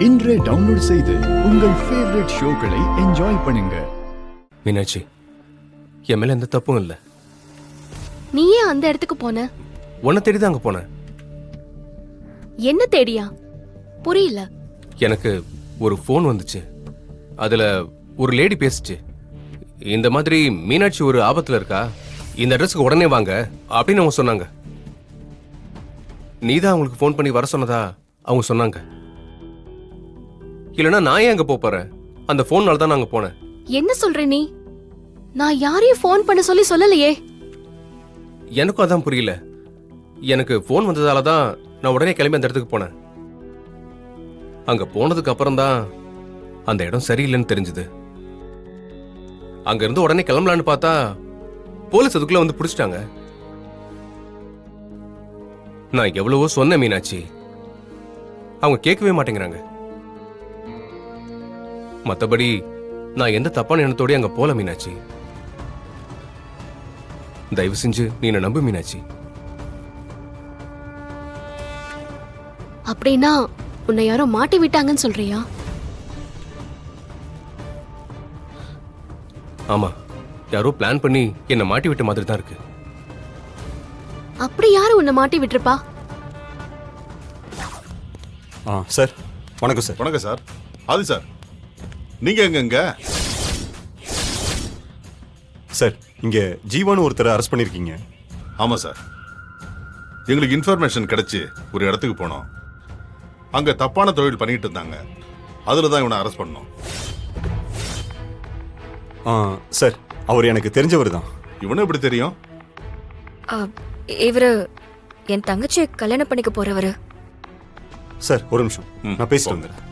இன்றே டவுன்லோட் செய்து உங்கள் ஃபேவரட் ஷோக்களை என்ஜாய் பண்ணுங்க. மீனாட்சி, என் மேல எந்த தப்பும் இல்ல. நீ ஏன் அந்த இடத்துக்கு போன? உன்னை தேடிதான் அங்க போனேன். என்ன தேடியா? புரியல. எனக்கு ஒரு போன் வந்துச்சு. அதுல ஒரு லேடி பேசிச்சு. இந்த மாதிரி மீனாட்சி ஒரு ஆபத்துல இருக்கா, இந்த அட்ரஸ்க்கு உடனே வாங்க அப்படின்னு அவங்க சொன்னாங்க. நீதான் அவங்களுக்கு போன் பண்ணி வர சொன்னதா அவங்க சொன்னாங்க. இல்லைன்னா நான் ஏன் அங்க போறேன்? அந்த போன்னால தான் நாங்க போனேன். என்ன சொல்ற நீ? நான் யாரையும் போன் பண்ண சொல்லலையே. எனக்கும் அதான் புரியல. எனக்கு போன் வந்ததால தான் நான் உடனே கிளம்பி அந்த இடத்துக்கு போனேன். அங்க போனதுக்கு அப்புறம் தான் அந்த இடம் சரியில்லைன்னு தெரிஞ்சது. அங்க இருந்து உடனே கிளம்பலான்னு பார்த்தா போலீஸ் அதுக்குள்ள வந்து பிடிச்சிட்டாங்க. நான் எவ்வளவோ சொன்னேன் மீனாட்சி, அவங்க கேட்கவே மாட்டேங்கிறாங்க. மத்தபடி நான் எந்த தப்பான எண்ணத்தோட அங்க போல மீனாட்சி. தயவு செஞ்சு நீ என்ன நம்பு மீனாட்சி. அப்படின்னா உன்னை யாரோ மாட்டி விட்டாங்கன்னு சொல்றியா? ஆமா, யாரோ பிளான் பண்ணி என்ன மாட்டி விட்ட மாதிரி தான் இருக்கு. அப்படி யாரு உன்னை மாட்டி விட்டுருப்பா? சார் வணக்கம் சார். வணக்கம் சார். ஆதி சார், நீங்க எங்க? சார், இங்க ஜீவான்னு ஒருத்தரை அரெஸ்ட் பண்ணிருக்கீங்க. ஆமா சார், எங்களுக்கு இன்ஃபர்மேஷன் கிடைச்சு ஒரு இடத்துக்கு போனோம். அங்க தப்பான தொழில் பண்ணிட்டு இருந்தாங்க. அதுல தான் இவனை அரெஸ்ட் பண்ணோம். சார், அவர் எனக்கு தெரிஞ்சவர் தான். இவனை எப்படி தெரியும்? இவரு என் தங்கச்சியை கல்யாணம் பண்ணிக்க போறவரு. சார் ஒரு நிமிஷம், நான் பேசிட்டு வந்துடுறேன்.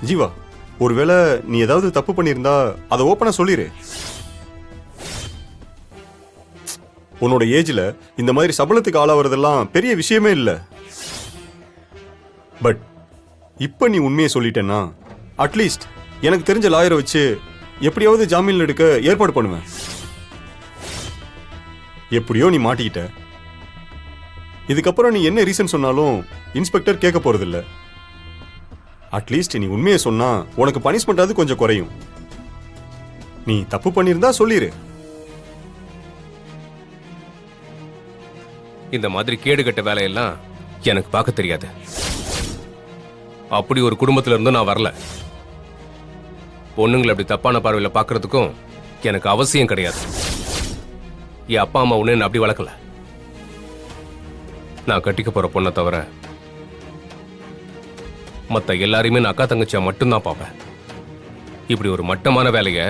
ஜீவா, ஒருவேளை நீ ஏதாவது தப்பு பண்ணியிருந்தா அதை ஓப்பனா சொல்லிடு. உன்னோட ஏஜ்ல இந்த மாதிரி சபலத்துக்கு ஆளாவதெல்லாம் பெரிய விஷயமே இல்லை. பட் இப்ப நீ உண்மையை சொல்லிட்டேன்னா அட்லீஸ்ட் எனக்கு தெரிஞ்ச லாயரை வச்சு எப்படியாவது ஜாமீன் எடுக்க ஏற்பாடு பண்ணுவேன். எப்படியோ நீ மாட்டிக்கிட்ட. இதுக்கப்புறம் நீ என்ன ரீசன் சொன்னாலும் இன்ஸ்பெக்டர் கேட்க போறதில்ல. அட்லீஸ்ட் நீ உண்மையை சொன்னா உனக்கு பனிஷ்மெண்டாவது கொஞ்சம் குறையும். நீ தப்பு பண்ணியிருந்தா சொல்லிரு. இந்த மாதிரி கேடுகட்ட வேலையெல்லாம் எனக்கு பார்க்க தெரியாது. அப்படி ஒரு குடும்பத்துல இருந்து நான் வரல. பொண்ணுங்களை அப்படி தப்பான பார்வையில பார்க்கறதுக்கும் எனக்கு அவசியம் கிடையாது. என் அப்பா அம்மா ஒண்ணு அப்படி வளர்க்கல. நான் கட்டிக்க போற பொண்ணை தவிர மத்த எல்லாரையுமே நான் அக்கா தங்கச்சியா மட்டும்தான் பார்ப்பேன். இப்படி ஒரு மட்டமான வேலையை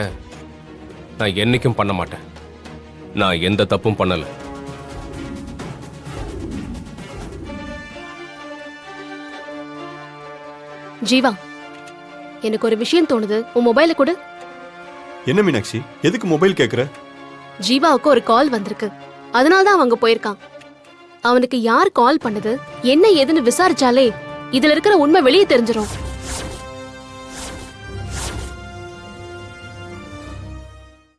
நான் என்னைக்கும் பண்ண மாட்டேன். நான் எந்த தப்பும் பண்ணல. ஜீவா, எனக்கு ஒரு விஷயம் தோணுது. உன் மொபைல கொடு. என்ன மீனாட்சி, எதுக்கு மொபைல் கேக்குற? ஜீவாவுக்கு ஒரு கால் வந்திருக்கு. அதனால தான் அவங்க போயிருக்கான். அவனுக்கு யார் கால் பண்ணது, என்ன ஏதுன்னு விசாரிச்சாலே இதுல இருக்கிற உண்மை வெளியே தெரிஞ்சிடும்.